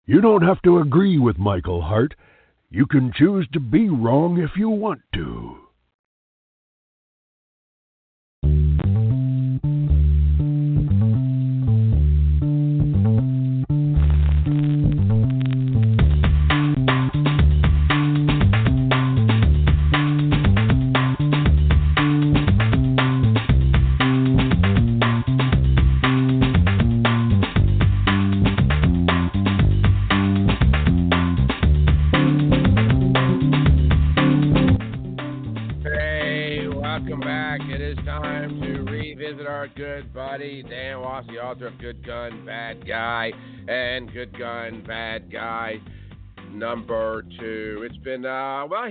You don't have to agree with Michael Hart. You can choose to be wrong if you want to. Dan Wos, the author of Good Gun, Bad Guy, and Good Gun, Bad Guy #2. It's been,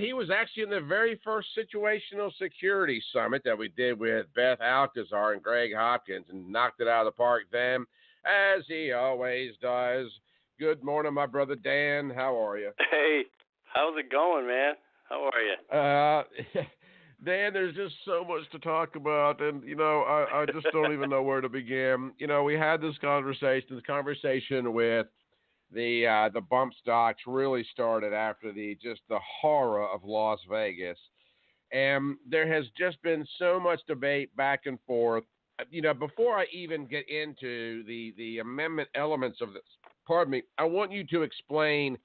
he was actually in the very first situational security summit that we did with Beth Alcazar and Greg Hopkins and knocked it out of the park then, as he always does. Good morning, my brother Dan. How are you? Hey, how's it going, man? How are you? Dan, there's just so much to talk about, and, I just don't even know where to begin. We had this conversation with the bump stocks really started after the horror of Las Vegas, and there has just been so much debate back and forth. Before I even get into the amendment elements of this, I want you to explain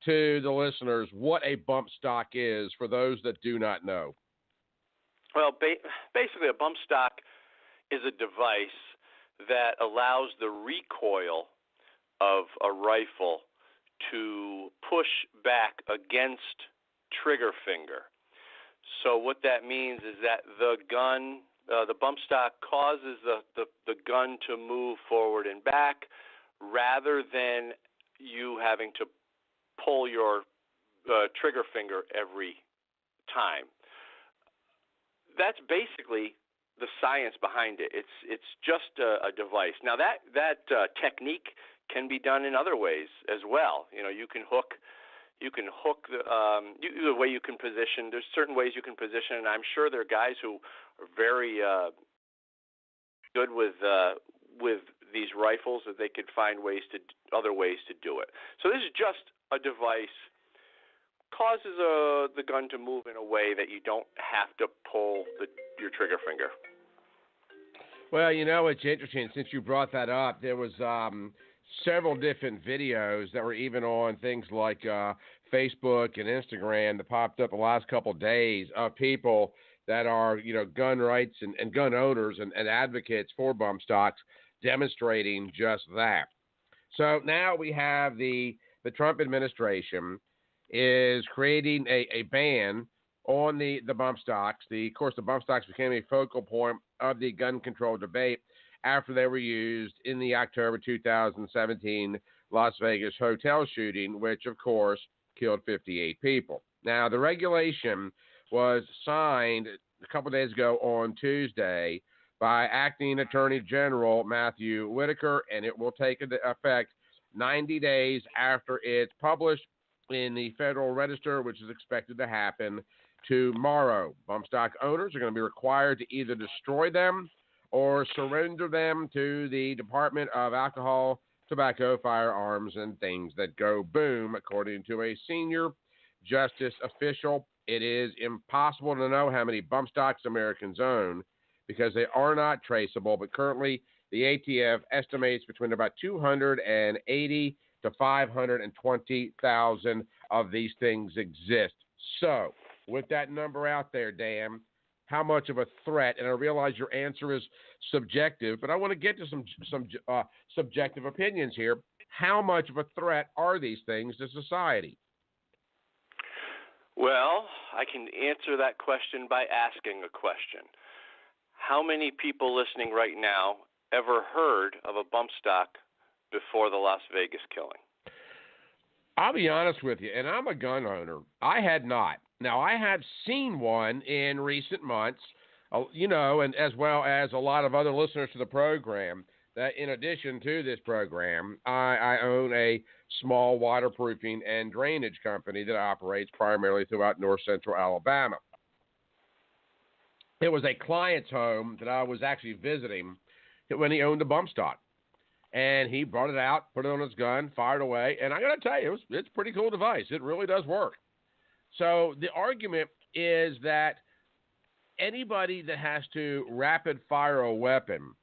to the listeners what a bump stock is for those that do not know. Well, basically a bump stock is a device that allows the recoil of a rifle to push back against trigger finger. So what that means is that the gun, the bump stock causes the gun to move forward and back rather than you having to pull your trigger finger every time. That's basically the science behind it. It's just a device. Now that technique can be done in other ways as well. You can hook the way you can position. There's certain ways you can position, and I'm sure there are guys who are very good with these rifles that they could find other ways to do it. So this is just a device. Causes the gun to move in a way that you don't have to pull your trigger finger. Well, it's interesting. Since you brought that up, there was several different videos that were even on things like Facebook and Instagram that popped up the last couple of days of people that are, gun rights and gun owners and advocates for bump stocks demonstrating just that. So now we have the Trump administration is creating a ban on the bump stocks. Of course, the bump stocks became a focal point of the gun control debate after they were used in the October 2017 Las Vegas hotel shooting, which, of course, killed 58 people. Now, the regulation was signed a couple days ago on Tuesday by Acting Attorney General Matthew Whitaker, and it will take effect 90 days after it's published in the Federal Register, which is expected to happen tomorrow. Bump stock owners are going to be required to either destroy them or surrender them to the Department of Alcohol, Tobacco, Firearms, and Things that go boom, according to a senior justice official. It is impossible to know how many bump stocks Americans own because they are not traceable, but currently the ATF estimates between about 280 to 520,000 of these things exist. So, with that number out there, Dan, how much of a threat, and I realize your answer is subjective, but I want to get to some subjective opinions here. How much of a threat are these things to society? Well, I can answer that question by asking a question. How many people listening right now ever heard of a bump stock before the Las Vegas killing? I'll be honest with you, and I'm a gun owner. I had not. Now, I have seen one in recent months, and as well as a lot of other listeners to the program, that in addition to this program, I own a small waterproofing and drainage company that operates primarily throughout north central Alabama. It was a client's home that I was actually visiting when he owned a bump stock. And he brought it out, put it on his gun, fired away. And I got to tell you, it's a pretty cool device. It really does work. So the argument is that anybody that has to rapid fire a weapon,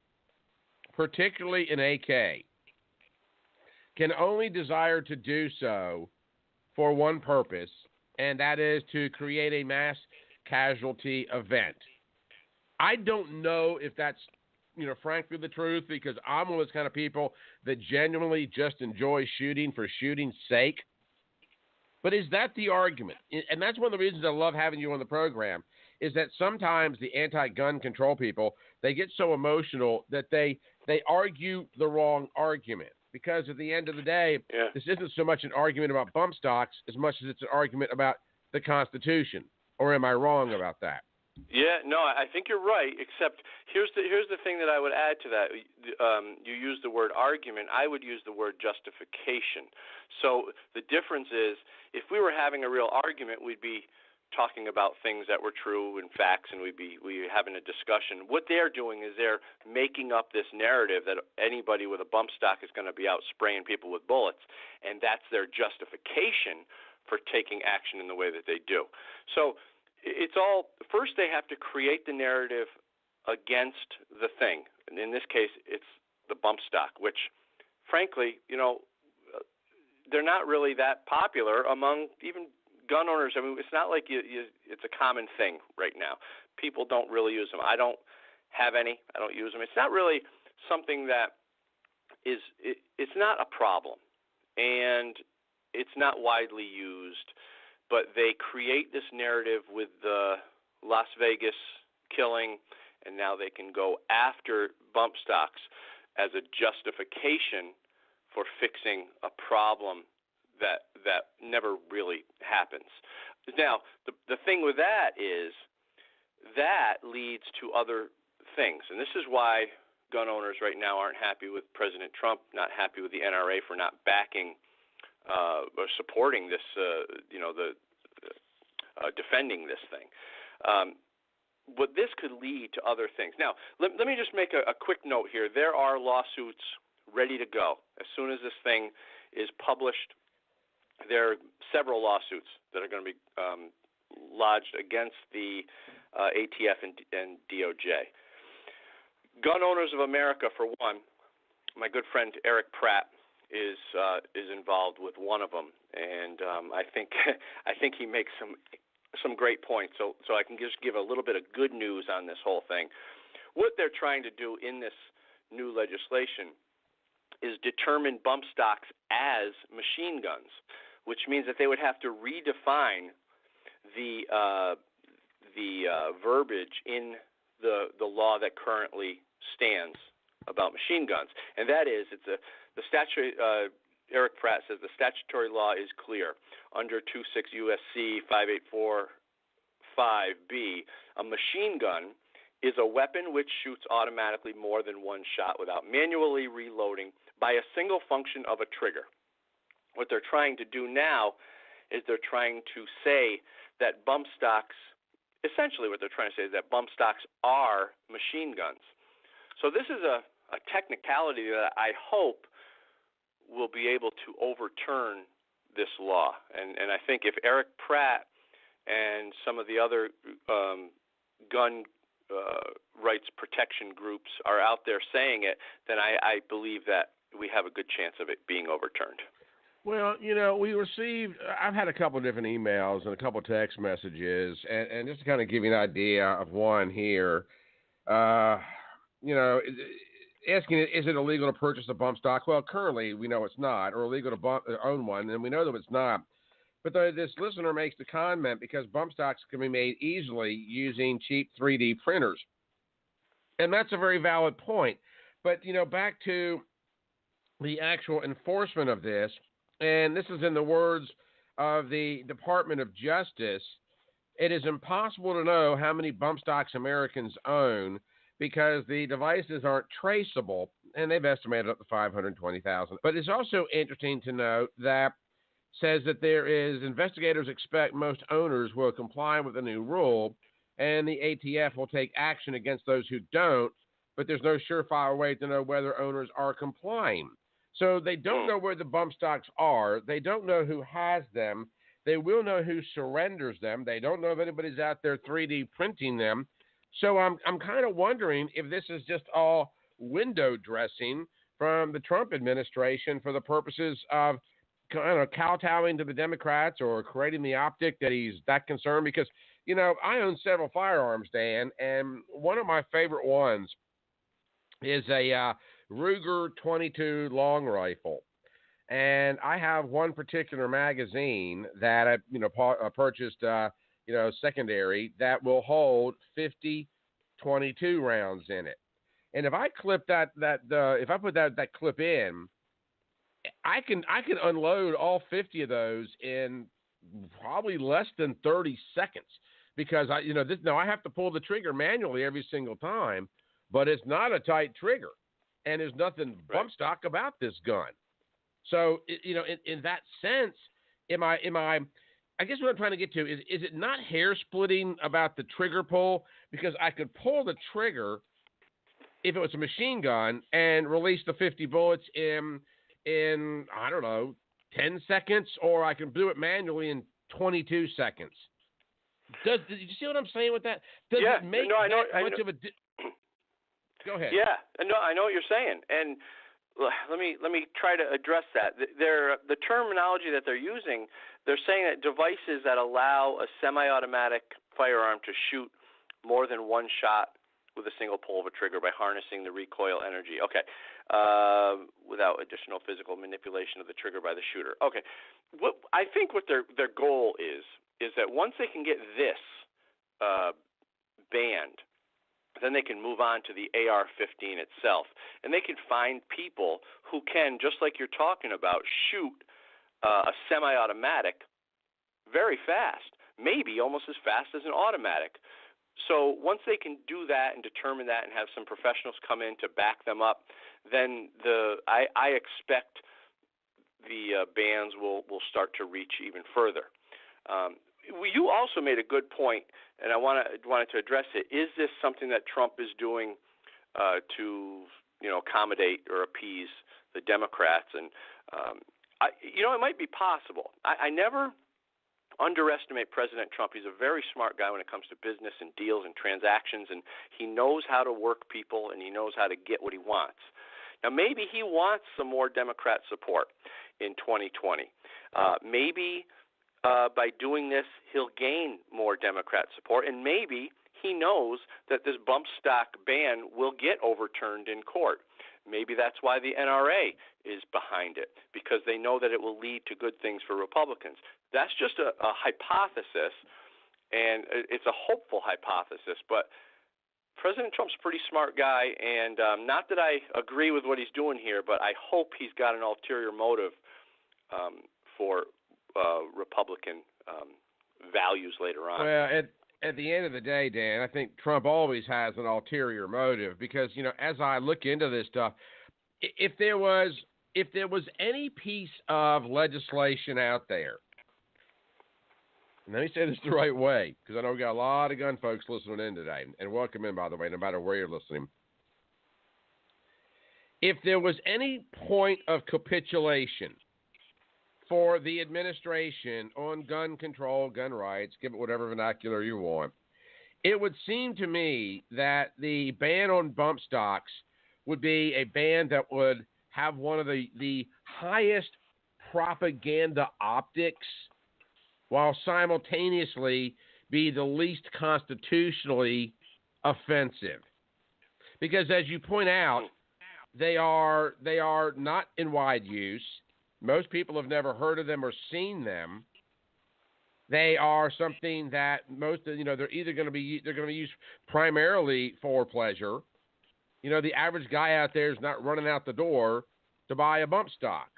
particularly an AK, can only desire to do so for one purpose, and that is to create a mass casualty event. I don't know if that's, frankly the truth, because I'm one of those kind of people that genuinely just enjoy shooting for shooting's sake. But is that the argument? And that's one of the reasons I love having you on the program, is that sometimes the anti-gun control people, they get so emotional that they argue the wrong argument. Because at the end of the day, This isn't so much an argument about bump stocks as much as it's an argument about the Constitution. Or am I wrong about that? Yeah, no, I think you're right. Except here's the thing that I would add to that. You use the word argument. I would use the word justification. So the difference is, if we were having a real argument, we'd be talking about things that were true and facts, and we'd be having a discussion. What they're doing is they're making up this narrative that anybody with a bump stock is going to be out spraying people with bullets, and that's their justification for taking action in the way that they do. So it's all, first they have to create the narrative against the thing. And in this case, it's the bump stock, which, frankly, they're not really that popular among even gun owners. I mean, it's not like it's a common thing right now. People don't really use them. I don't have any. I don't use them. It's not really something that is, it's not a problem, and it's not widely used, but they create this narrative with the Las Vegas killing, and now they can go after bump stocks as a justification for fixing a problem that never really happens. Now, the thing with that is that leads to other things, and this is why gun owners right now aren't happy with President Trump, not happy with the NRA for not backing or supporting this, defending this thing. But this could lead to other things. Now, let me just make a quick note here. There are lawsuits ready to go. As soon as this thing is published, there are several lawsuits that are going to be lodged against the ATF and DOJ. Gun Owners of America, for one, my good friend Eric Pratt is involved with one of them, and I think he makes some great points. So I can just give a little bit of good news on this whole thing. What they're trying to do in this new legislation is determine bump stocks as machine guns, which means that they would have to redefine the verbiage in the law that currently stands about machine guns, and that is the statutory. Eric Pratt says the statutory law is clear. Under 26 U.S.C. 5845B, a machine gun is a weapon which shoots automatically more than one shot without manually reloading by a single function of a trigger. What they're trying to do now is they're trying to say that bump stocks, essentially what they're trying to say is that bump stocks are machine guns. So this is a technicality that I hope will be able to overturn this law. And I think if Eric Pratt and some of the other gun rights protection groups are out there saying it, then I believe that we have a good chance of it being overturned. Well, we received, I've had a couple of different emails and a couple of text messages, and just to kind of give you an idea of one here, asking, is it illegal to purchase a bump stock? Well, currently we know it's not, or illegal to own one, and we know that it's not. But this listener makes the comment because bump stocks can be made easily using cheap 3D printers. And that's a very valid point. But, back to the actual enforcement of this, and this is in the words of the Department of Justice, it is impossible to know how many bump stocks Americans own because the devices aren't traceable, and they've estimated up to 520,000. But it's also interesting to note that says that investigators expect most owners will comply with the new rule, and the ATF will take action against those who don't, but there's no surefire way to know whether owners are complying. So they don't know where the bump stocks are. They don't know who has them. They will know who surrenders them. They don't know if anybody's out there 3D printing them. So I'm kind of wondering if this is just all window dressing from the Trump administration for the purposes of kind of kowtowing to the Democrats or creating the optic that he's that concerned. Because, I own several firearms, Dan, and one of my favorite ones is a Ruger 22 long rifle. And I have one particular magazine that I purchased, secondary, that will hold 50 22 rounds in it. And if I clip if I put that clip in, I can unload all 50 of those in probably less than 30 seconds because I have to pull the trigger manually every single time, but it's not a tight trigger, and there's nothing bump stock about this gun. So, in that sense, I guess what I'm trying to get to is it not hair splitting about the trigger pull? Because I could pull the trigger if it was a machine gun and release the 50 bullets in I don't know, 10 seconds, or I can do it manually in 22 seconds. Did you see what I'm saying with that? Does it make much of a Go ahead. Yeah, no, I know what you're saying, and let me try to address that. The terminology that they're using, they're saying that devices that allow a semi-automatic firearm to shoot more than one shot with a single pull of a trigger by harnessing the recoil energy. Okay, without additional physical manipulation of the trigger by the shooter. Okay, I think what their goal is that once they can get this banned, then they can move on to the AR-15 itself. And they can find people who can, just like you're talking about, shoot a semi-automatic very fast, maybe almost as fast as an automatic. So once they can do that and determine that and have some professionals come in to back them up, then I expect the bans will start to reach even further. You also made a good point, and I wanted to address it. Is this something that Trump is doing to accommodate or appease the Democrats? And it might be possible. I never underestimate President Trump. He's a very smart guy when it comes to business and deals and transactions, and he knows how to work people, and he knows how to get what he wants. Now, maybe he wants some more Democrat support in 2020. Maybe by doing this, he'll gain more Democrat support, and maybe he knows that this bump stock ban will get overturned in court. Maybe that's why the NRA is behind it, because they know that it will lead to good things for Republicans. That's just a hypothesis, and it's a hopeful hypothesis, but President Trump's a pretty smart guy, and not that I agree with what he's doing here, but I hope he's got an ulterior motive for Republican values later on. Well, at the end of the day, Dan, I think Trump always has an ulterior motive because, as I look into this stuff, if there was any piece of legislation out there, and let me say this the right way, because I know we got a lot of gun folks listening in today, and welcome in, by the way, no matter where you're listening. If there was any point of capitulation for the administration on gun control, gun rights, give it whatever vernacular you want, it would seem to me that the ban on bump stocks would be a ban that would have one of the highest propaganda optics while simultaneously be the least constitutionally offensive. Because as you point out, they are not in wide use. Most people have never heard of them or seen them. They are something that they're either going to be used primarily for pleasure. The average guy out there is not running out the door to buy a bump stock.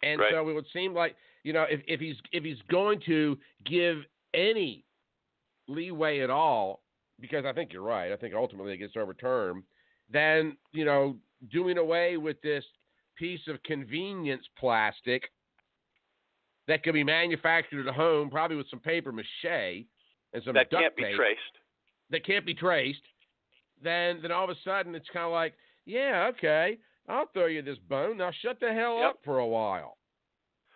And right. So it would seem like, if he's going to give any leeway at all, because I think you're right, I think ultimately it gets overturned, then, doing away with this piece of convenience plastic that could be manufactured at home, probably with some paper mache and some duct tape. That can't be traced. That can't be traced. then all of a sudden it's kind of like, yeah, okay, I'll throw you this bone. Now shut the hell up for a while.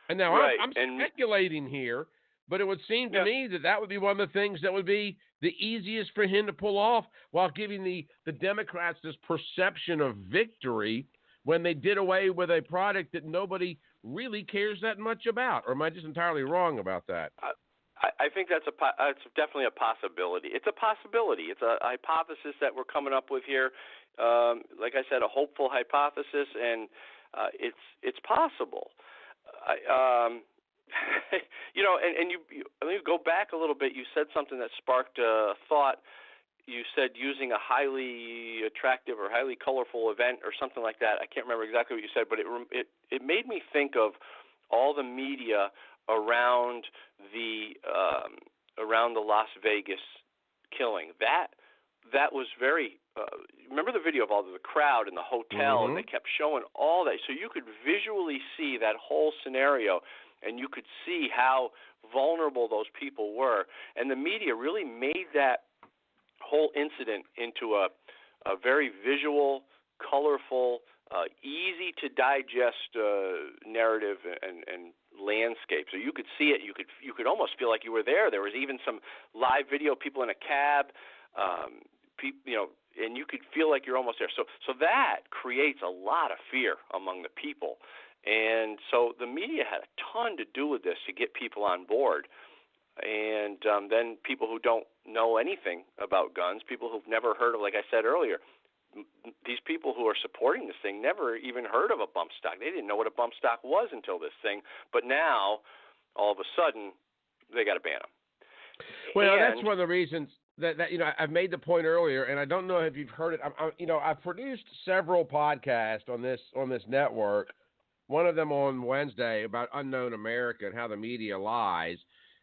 And now I'm speculating here, but it would seem to me that would be one of the things that would be the easiest for him to pull off while giving the Democrats this perception of victory when they did away with a product that nobody really cares that much about. Or am I just entirely wrong about that? I think that's definitely a possibility. It's a possibility. It's a hypothesis that we're coming up with here. Like I said, a hopeful hypothesis, and it's possible. You know, and you let me go back a little bit. You said something that sparked a thought. You said using a highly attractive or highly colorful event or something like that. I can't remember exactly what you said, but it made me think of all the media around the Las Vegas killing. That was very. Remember the video of all the crowd in the hotel, and they kept showing all that, so you could visually see that whole scenario, and you could see how vulnerable those people were. And the media really made that whole incident into a very visual, colorful, easy to digest narrative and landscape. So you could see it. You could almost feel like you were there. There was even some live video, people in a cab, and you could feel like you're almost there. So that creates a lot of fear among the people. And so the media had a ton to do with this to get people on board. And then people who don't know anything about guns, people who've never heard of, like I said earlier, these people who are supporting this thing never even heard of a bump stock. They didn't know what a bump stock was until this thing. But now, all of a sudden, they got to ban them. Well, that's one of the reasons that I've made the point earlier, and I don't know if you've heard it. I've produced several podcasts on this network. One of them on Wednesday about Unknown America and how the media lies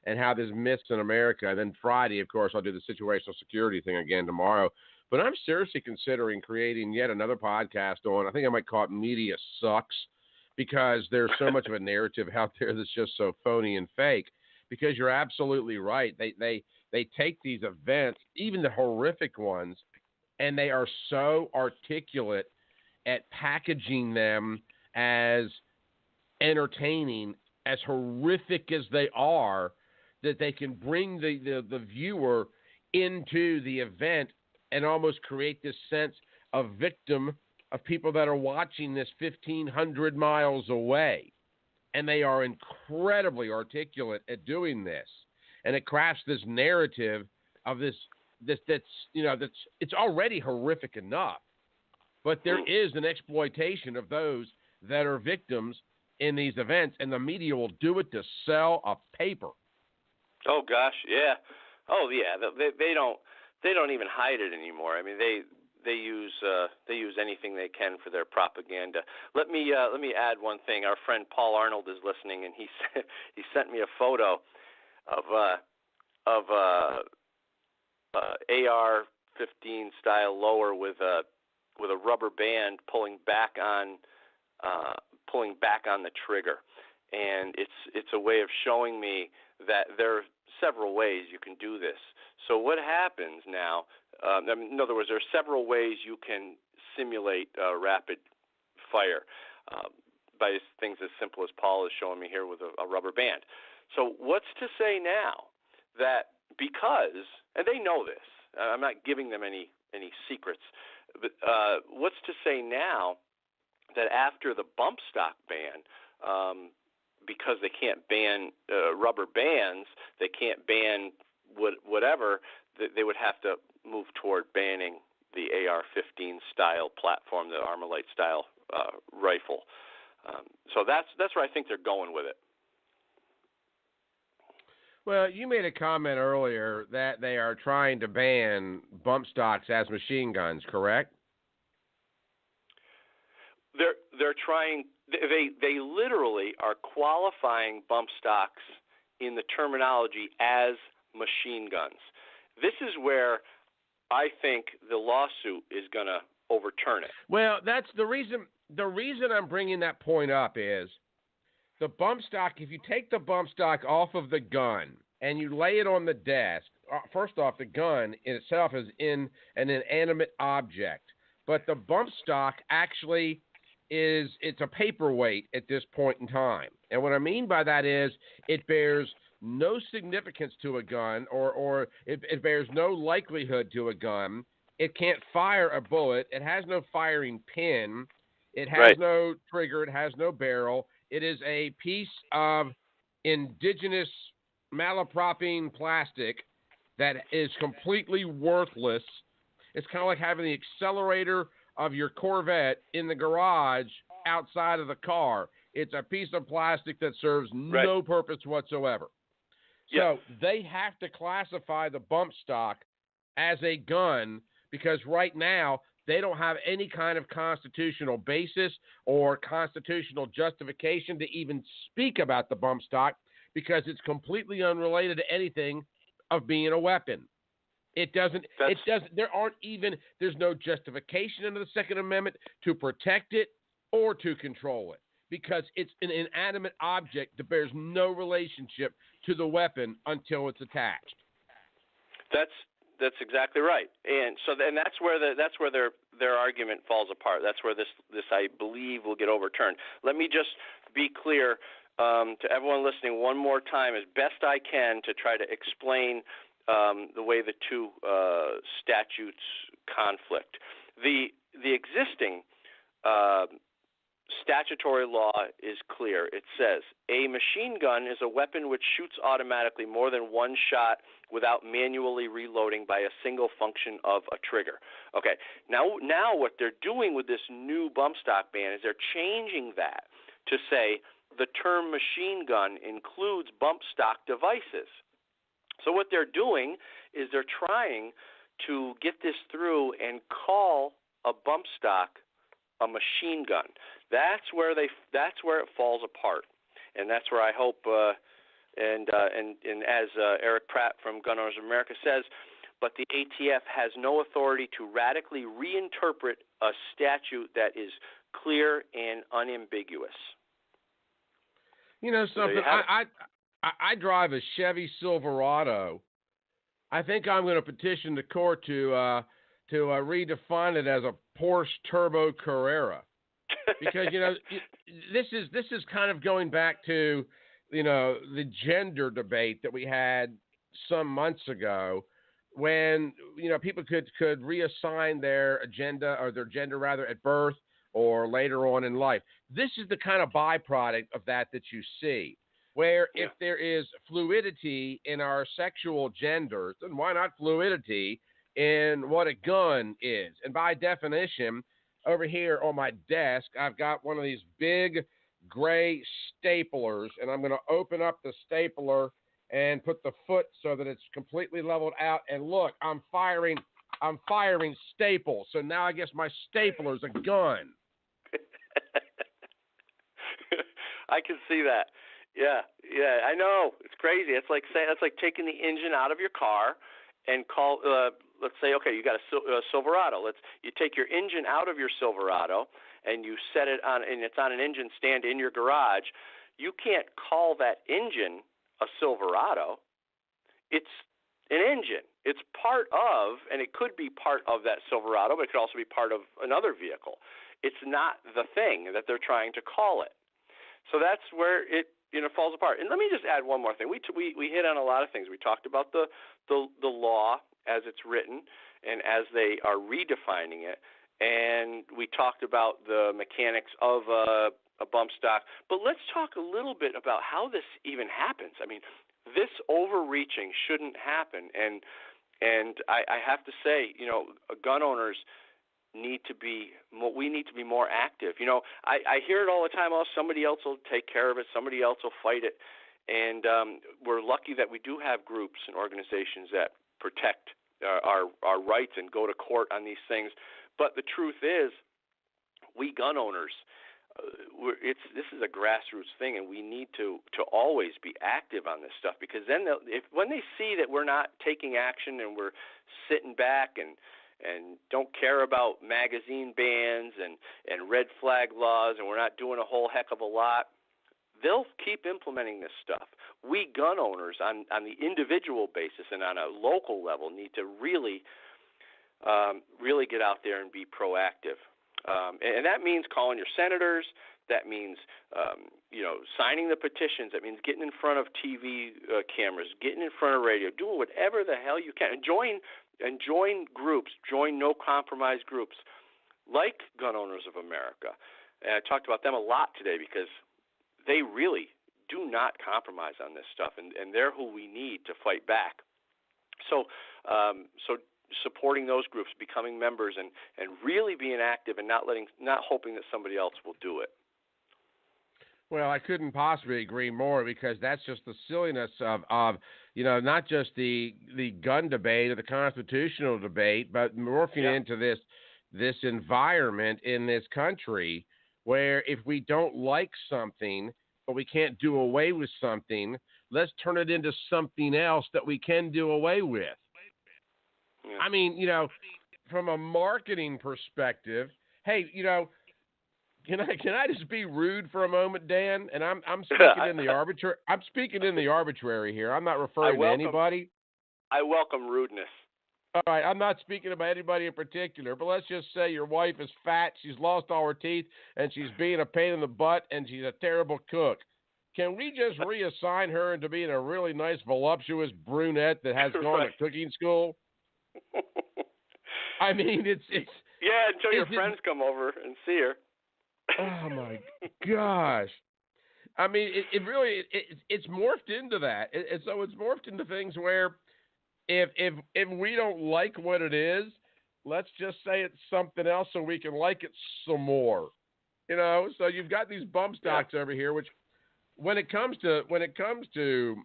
and how there's myths in America. And then Friday, of course, I'll do the situational security thing again tomorrow. But I'm seriously considering creating yet another podcast on, I think I might call it Media Sucks, because there's so much of a narrative out there that's just so phony and fake. Because you're absolutely right. They take these events, even the horrific ones, and they are so articulate at packaging them as entertaining, as horrific as they are, that they can bring the viewer into the event and almost create this sense of victim of people that are watching this 1,500 miles away. And they are incredibly articulate at doing this. And it crafts this narrative of this that's it's already horrific enough. But there is an exploitation of those that are victims in these events, and the media will do it to sell a paper. Oh gosh, yeah. Oh yeah. They don't even hide it anymore. I mean, they use anything they can for their propaganda. Let me add one thing. Our friend Paul Arnold is listening, and he sent me a photo of AR-15 style lower with a rubber band pulling back on the trigger, and it's a way of showing me that there are several ways you can do this. So what happens now? In other words, there are several ways you can simulate rapid fire by things as simple as Paul is showing me here with a rubber band. So what's to say now that because, and they know this, I'm not giving them any secrets, but what's to say now that after the bump stock ban, because they can't ban rubber bands, they can't ban whatever, they would have to move toward banning the AR-15 style platform, the Armalite style rifle. So that's where I think they're going with it. Well, you made a comment earlier that they are trying to ban bump stocks as machine guns, correct? They're trying. They literally are qualifying bump stocks in the terminology as machine guns. This is where I think the lawsuit is going to overturn it. Well, that's the reason. The reason I'm bringing that point up is the bump stock. If you take the bump stock off of the gun and you lay it on the desk first off, the gun in itself is an inanimate object, but the bump stock actually it's a paperweight at this point in time. And what I mean by that is it bears no significance to a gun, or it bears no likelihood to a gun. It can't fire a bullet. It has no firing pin. It has no trigger. It has no barrel. It is a piece of indigenous malapropping plastic that is completely worthless. It's kind of like having the accelerator of your Corvette in the garage outside of the car. It's a piece of plastic that serves no purpose whatsoever. So they have to classify the bump stock as a gun because right now they don't have any kind of constitutional basis or constitutional justification to even speak about the bump stock because it's completely unrelated to anything of being a weapon. There's no justification under the Second Amendment to protect it or to control it because it's an inanimate object that bears no relationship to the weapon until it's attached. That's exactly right, and so then that's where their argument falls apart. That's where this I believe will get overturned. Let me just be clear to everyone listening one more time, as best I can, to try to explain the way the two statutes conflict. The existing statutory law is clear. It says a machine gun is a weapon which shoots automatically more than one shot without manually reloading by a single function of a trigger. Okay, now what they're doing with this new bump stock ban is they're changing that to say the term machine gun includes bump stock devices. So what they're doing is they're trying to get this through and call a bump stock a machine gun. That's where it falls apart, and that's where I hope. And as Eric Pratt from Gun Owners of America says, but the ATF has no authority to radically reinterpret a statute that is clear and unambiguous. You know something? I drive a Chevy Silverado. I think I'm going to petition the court to redefine it as a Porsche Turbo Carrera, because this is kind of going back to the gender debate that we had some months ago, when people could reassign their agenda or their gender rather at birth or later on in life. This is the kind of byproduct of that you see. Where if there is fluidity in our sexual genders, then why not fluidity in what a gun is? And by definition, over here on my desk, I've got one of these big gray staplers, and I'm going to open up the stapler and put the foot so that it's completely leveled out. And look, I'm firing staples. So now I guess my stapler's a gun. I can see that. Yeah, I know. It's crazy. It's like taking the engine out of your car and call. Let's say, okay, you got a Silverado. You take your engine out of your Silverado and you set it on, and it's on an engine stand in your garage. You can't call that engine a Silverado. It's an engine. It's part of, and it could be part of that Silverado, but it could also be part of another vehicle. It's not the thing that they're trying to call it. So that's where it falls apart. And let me just add one more thing. We hit on a lot of things. We talked about the law as it's written and as they are redefining it, and we talked about the mechanics of a bump stock. But let's talk a little bit about how this even happens. I mean, this overreaching shouldn't happen, and I have to say, gun owners need to be more active. I hear it all the time. Oh, somebody else will take care of it. Somebody else will fight it. And we're lucky that we do have groups and organizations that protect our rights and go to court on these things. But the truth is, we gun owners, this is a grassroots thing, and we need to always be active on this stuff, because then when they see that we're not taking action and we're sitting back and don't care about magazine bans and red flag laws, and we're not doing a whole heck of a lot, they'll keep implementing this stuff. We gun owners on the individual basis and on a local level need to really get out there and be proactive. And that means calling your senators. That means, signing the petitions. That means getting in front of TV cameras, getting in front of radio, doing whatever the hell you can. And join groups, join no compromise groups like Gun Owners of America. And I talked about them a lot today because they really do not compromise on this stuff, and they're who we need to fight back. So supporting those groups, becoming members, and really being active and not hoping that somebody else will do it. Well, I couldn't possibly agree more, because that's just the silliness of not just the gun debate or the constitutional debate, but morphing into this environment in this country where if we don't like something but we can't do away with something, let's turn it into something else that we can do away with. Yeah. I mean, from a marketing perspective, hey, Can I just be rude for a moment, Dan? And I'm speaking in the arbitrary. I'm speaking in the arbitrary here. I'm not referring to anybody. I welcome rudeness. All right, I'm not speaking about anybody in particular, but let's just say your wife is fat, she's lost all her teeth, and she's being a pain in the butt, and she's a terrible cook. Can we just reassign her into being a really nice, voluptuous brunette that has gone to cooking school? I mean, it's until your friends come over and see her. Oh my gosh! I mean, it really it's morphed into that. So it's morphed into things where if we don't like what it is, let's just say it's something else so we can like it some more. So you've got these bump stocks over here, which when it comes to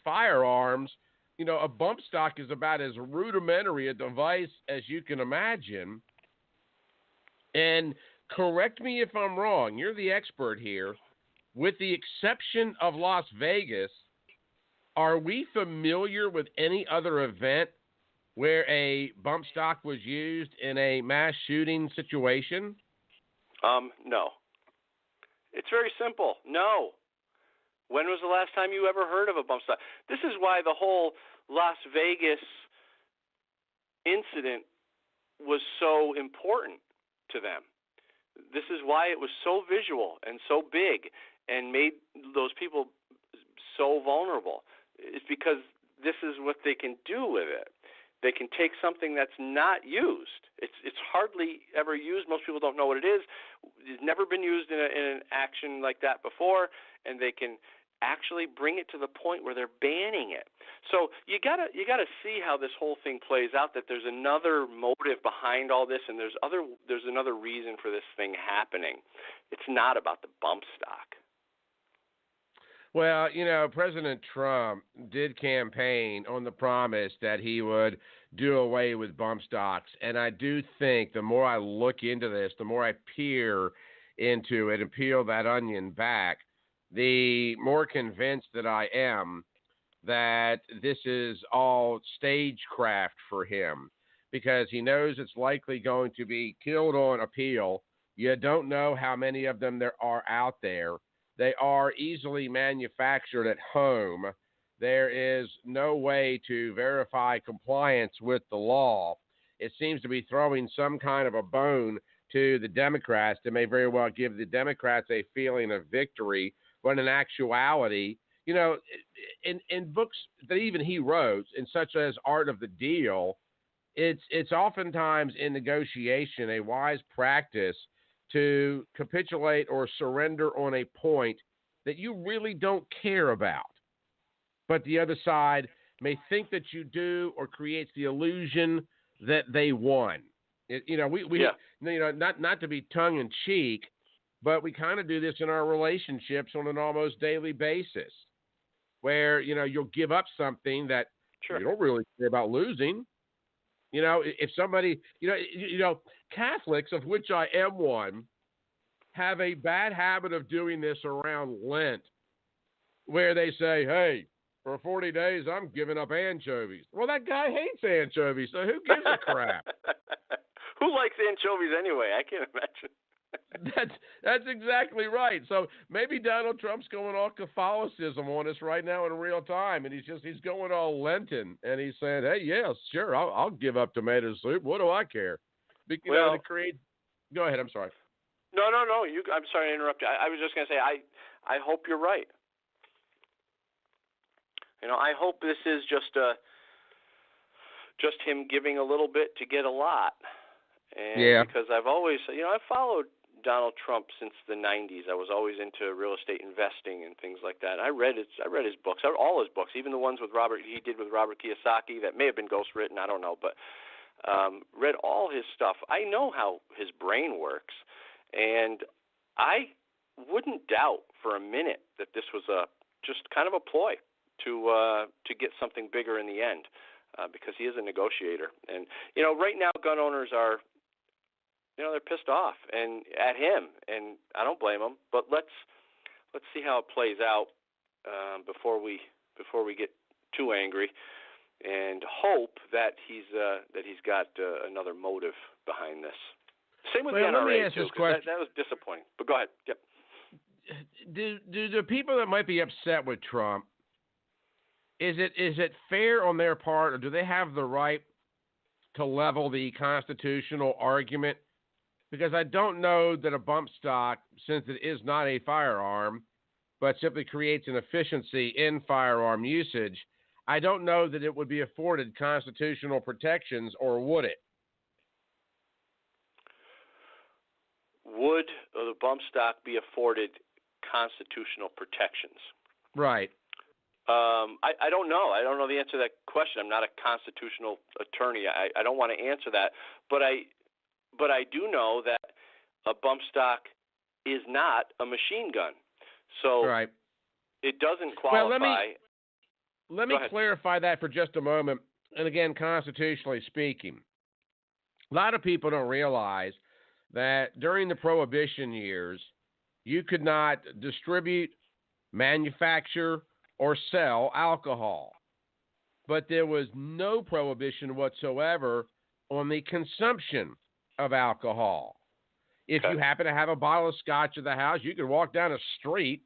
firearms, a bump stock is about as rudimentary a device as you can imagine. And correct me if I'm wrong. You're the expert here. With the exception of Las Vegas, are we familiar with any other event where a bump stock was used in a mass shooting situation? No. It's very simple. No. When was the last time you ever heard of a bump stock? This is why the whole Las Vegas incident was so important to them. This is why it was so visual and so big and made those people so vulnerable. It's because this is what they can do with it. They can take something that's not used. It's hardly ever used. Most people don't know what it is. It's never been used in an action like that before, and they can actually bring it to the point where they're banning it. So you gotta see how this whole thing plays out, that there's another motive behind all this, and there's another reason for this thing happening. It's not about the bump stock. Well, President Trump did campaign on the promise that he would do away with bump stocks. And I do think the more I look into this, the more I peer into it and peel that onion back, the more convinced that I am that this is all stagecraft for him, because he knows it's likely going to be killed on appeal. You don't know how many of them there are out there. They are easily manufactured at home. There is no way to verify compliance with the law. It seems to be throwing some kind of a bone to the Democrats that may very well give the Democrats a feeling of victory, when in actuality, in books that even he wrote, in such as Art of the Deal, it's oftentimes in negotiation a wise practice to capitulate or surrender on a point that you really don't care about, but the other side may think that you do, or creates the illusion that they won. Not to be tongue in cheek, but we kind of do this in our relationships on an almost daily basis, where you'll give up something that you don't really care about losing. If somebody, Catholics, of which I am one, have a bad habit of doing this around Lent, where they say, hey, for 40 days, I'm giving up anchovies. Well, that guy hates anchovies, so who gives a crap? Who likes anchovies anyway? I can't imagine. That's exactly right. So maybe Donald Trump's going all Catholicism on us right now in real time, and he's going all Lenten, and he's saying, "Hey, yes, sure, I'll give up tomato soup. What do I care?" To create. Go ahead. I'm sorry. No. I'm sorry to interrupt you. I was just going to say, I hope you're right. I hope this is just him giving a little bit to get a lot. And because I've always, I've followed Donald Trump since the 90s. I was always into real estate investing and things like that. I read his books, all his books, even the ones he did with Robert Kiyosaki that may have been ghostwritten, I don't know, but read all his stuff. I know how his brain works, and I wouldn't doubt for a minute that this was just kind of a ploy to get something bigger in the end, because he is a negotiator. And right now gun owners are, they're pissed off and at him, and I don't blame them. But let's see how it plays out before we get too angry, and hope that he's got another motive behind this. Same with the NRA too. That was disappointing. But go ahead. Yep. Do the people that might be upset with Trump, is it fair on their part, or do they have the right to level the constitutional argument? Because I don't know that a bump stock, since it is not a firearm, but simply creates an efficiency in firearm usage, I don't know that it would be afforded constitutional protections, or would it? Would the bump stock be afforded constitutional protections? Right. I don't know. I don't know the answer to that question. I'm not a constitutional attorney. I don't want to answer that. But I do know that a bump stock is not a machine gun. So right. It doesn't qualify. Well, let me clarify that for just a moment. And again, constitutionally speaking, a lot of people don't realize that during the Prohibition years, you could not distribute, manufacture, or sell alcohol. But there was no prohibition whatsoever on the consumption of alcohol. If you happen to have a bottle of scotch at the house, you could walk down a street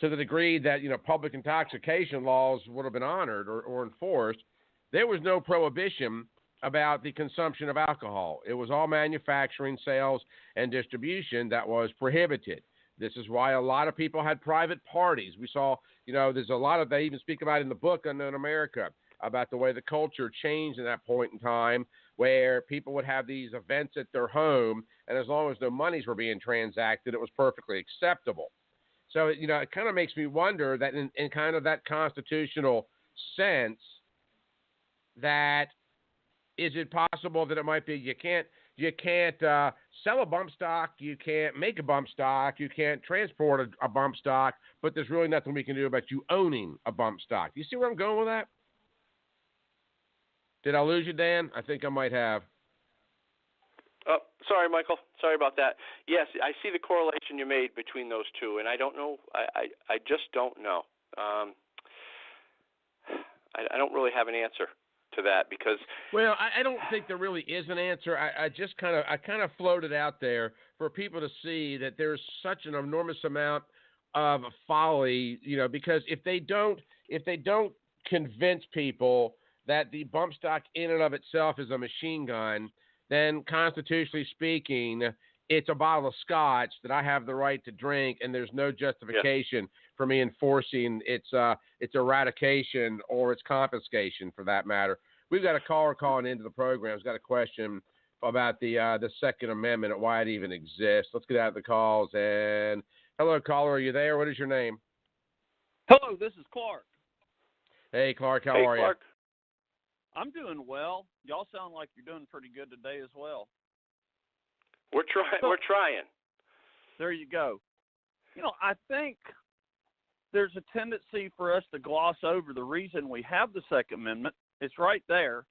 to the degree that, public intoxication laws would have been honored or enforced. There was no prohibition about the consumption of alcohol. It was all manufacturing, sales, and distribution that was prohibited. This is why a lot of people had private parties. We saw, there's a lot of, they even speak about in the book, Unknown America, about the way the culture changed in that point in time, where people would have these events at their home, and as long as no monies were being transacted, it was perfectly acceptable. So, it kind of makes me wonder that in kind of that constitutional sense, that is it possible that it might be you can't sell a bump stock, you can't make a bump stock, you can't transport a bump stock, but there's really nothing we can do about you owning a bump stock. You see where I'm going with that? Did I lose you, Dan? I think I might have. Oh, sorry, Michael. Sorry about that. Yes, I see the correlation you made between those two, and I don't know. I just don't know. I don't really have an answer to that because. Well, I don't think there really is an answer. I just kind of floated out there for people to see that there's such an enormous amount of folly, because if they don't convince people that the bump stock in and of itself is a machine gun, then constitutionally speaking, it's a bottle of scotch that I have the right to drink, and there's no justification for me enforcing its eradication or its confiscation, for that matter. We've got a caller calling into the program. He's got a question about the Second Amendment and why it even exists. Let's get out of the calls. And hello, caller. Are you there? What is your name? Hello, this is Clark. Hey, Clark. How are Clark. you? I'm doing well. Y'all sound like you're doing pretty good today as well. We're trying. There you go. I think there's a tendency for us to gloss over the reason we have the Second Amendment. It's right there,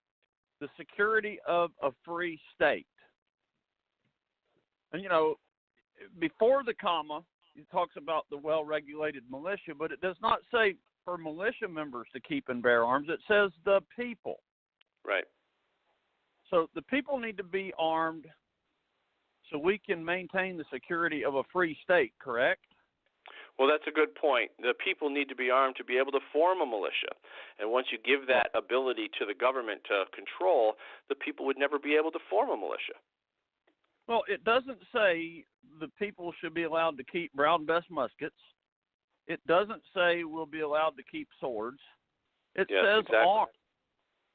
the security of a free state. And, before the comma, it talks about the well-regulated militia, but it does not say for militia members to keep and bear arms. It says the people. Right. So the people need to be armed so we can maintain the security of a free state, correct? Well, that's a good point. The people need to be armed to be able to form a militia. And once you give that ability to the government to control, the people would never be able to form a militia. Well, it doesn't say the people should be allowed to keep brown bess muskets. It doesn't say we'll be allowed to keep swords. It says exactly. armed.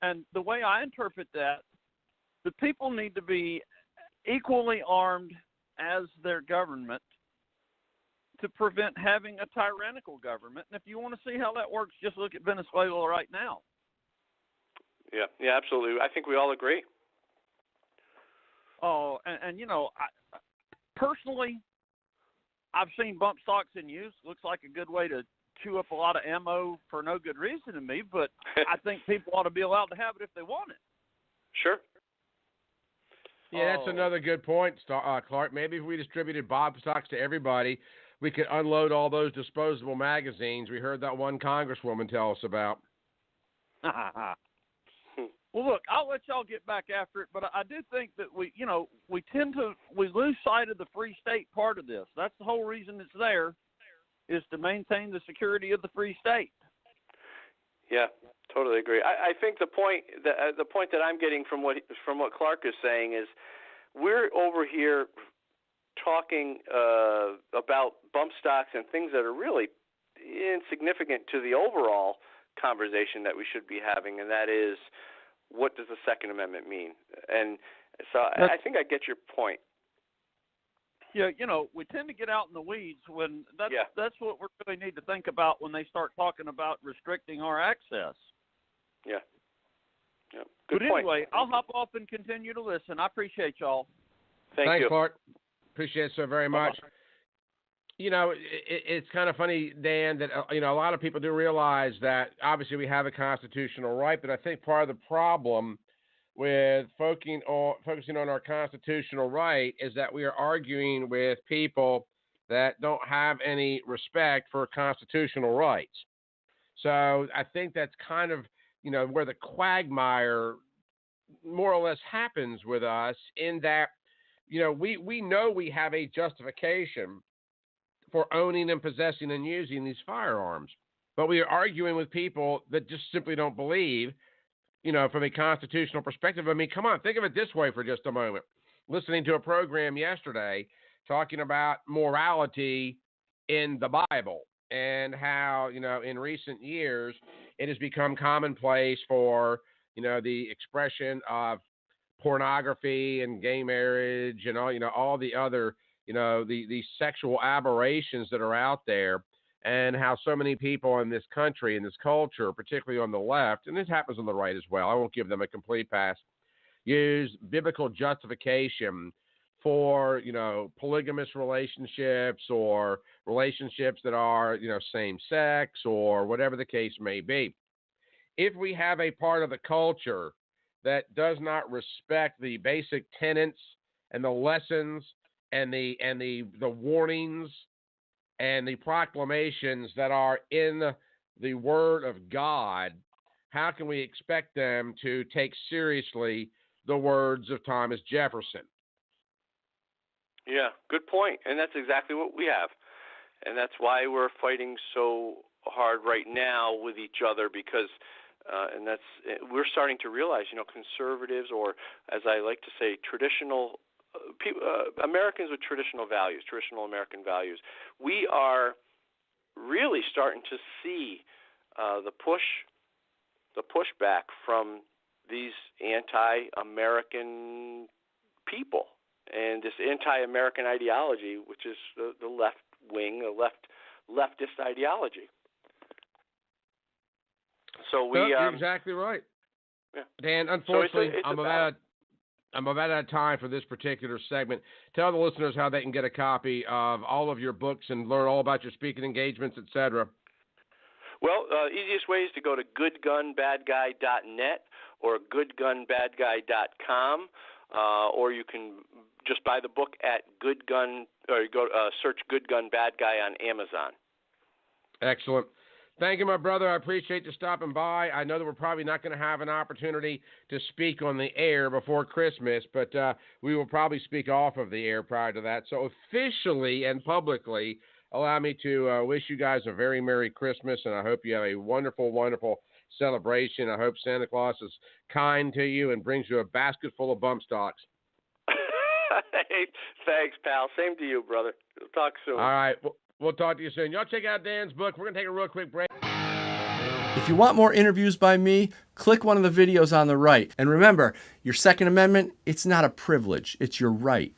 And the way I interpret that, the people need to be equally armed as their government to prevent having a tyrannical government. And if you want to see how that works, just look at Venezuela right now. Yeah, absolutely. I think we all agree. Oh, and you know, I personally, I've seen bump stocks in use. Looks like a good way to chew up a lot of ammo for no good reason to me, but I think people ought to be allowed to have it if they want it. Sure. Yeah, that's another good point, Clark. Maybe if we distributed bump stocks to everybody, we could unload all those disposable magazines we heard that one congresswoman tell us about. Well, look, I'll let y'all get back after it, but I do think that we lose sight of the free state part of this. That's the whole reason it's there, is to maintain the security of the free state. Yeah, totally agree. I think the point that I'm getting from what Clark is saying is we're over here talking about bump stocks and things that are really insignificant to the overall conversation that we should be having, and that is, what does the Second Amendment mean? And so I think I get your point. Yeah, you know, we tend to get out in the weeds when that's what we really need to think about when they start talking about restricting our access. Yeah. Good but point. Anyway, I'll hop off and continue to listen. I appreciate y'all. Thanks, you. Clark. Appreciate it so very much. Bye-bye. You know, it's kind of funny, Dan, that, a lot of people do realize that obviously we have a constitutional right, but I think part of the problem with focusing on our constitutional right is that we are arguing with people that don't have any respect for constitutional rights. So I think that's kind of, where the quagmire more or less happens with us, in that, we know we have a justification for owning and possessing and using these firearms, but we are arguing with people that just simply don't believe, from a constitutional perspective. I mean, come on, think of it this way for just a moment. Listening to a program yesterday talking about morality in the Bible and how, in recent years it has become commonplace for, the expression of pornography and gay marriage and all the other, the sexual aberrations that are out there, and how so many people in this country, in this culture, particularly on the left, and this happens on the right as well, I won't give them a complete pass, use biblical justification for, polygamous relationships or relationships that are, same sex or whatever the case may be. If we have a part of the culture that does not respect the basic tenets and the lessons and the warnings and the proclamations that are in the Word of God, how can we expect them to take seriously the words of Thomas Jefferson? Yeah, good point. And that's exactly what we have. And that's why we're fighting so hard right now with each other, because we're starting to realize, conservatives, or as I like to say, traditional Americans with traditional values, traditional American values, we are really starting to see the pushback from these anti-American people and this anti-American ideology, which is the left wing, the leftist ideology. So you're exactly right. Yeah. Dan, unfortunately, so I'm about out of time for this particular segment. Tell the listeners how they can get a copy of all of your books and learn all about your speaking engagements, etc. Well, easiest way is to go to goodgunbadguy.net or goodgunbadguy.com, or you can just buy the book at Good Gun, or you go search Good Gun Bad Guy on Amazon. Excellent. Thank you, my brother. I appreciate you stopping by. I know that we're probably not going to have an opportunity to speak on the air before Christmas, but we will probably speak off of the air prior to that. So officially and publicly, allow me to wish you guys a very Merry Christmas, and I hope you have a wonderful, wonderful celebration. I hope Santa Claus is kind to you and brings you a basket full of bump stocks. Hey, thanks, pal. Same to you, brother. We'll talk soon. All right. We'll talk to you soon. Y'all check out Dan's book. We're going to take a real quick break. If you want more interviews by me, click one of the videos on the right. And remember, your Second Amendment, it's not a privilege, it's your right.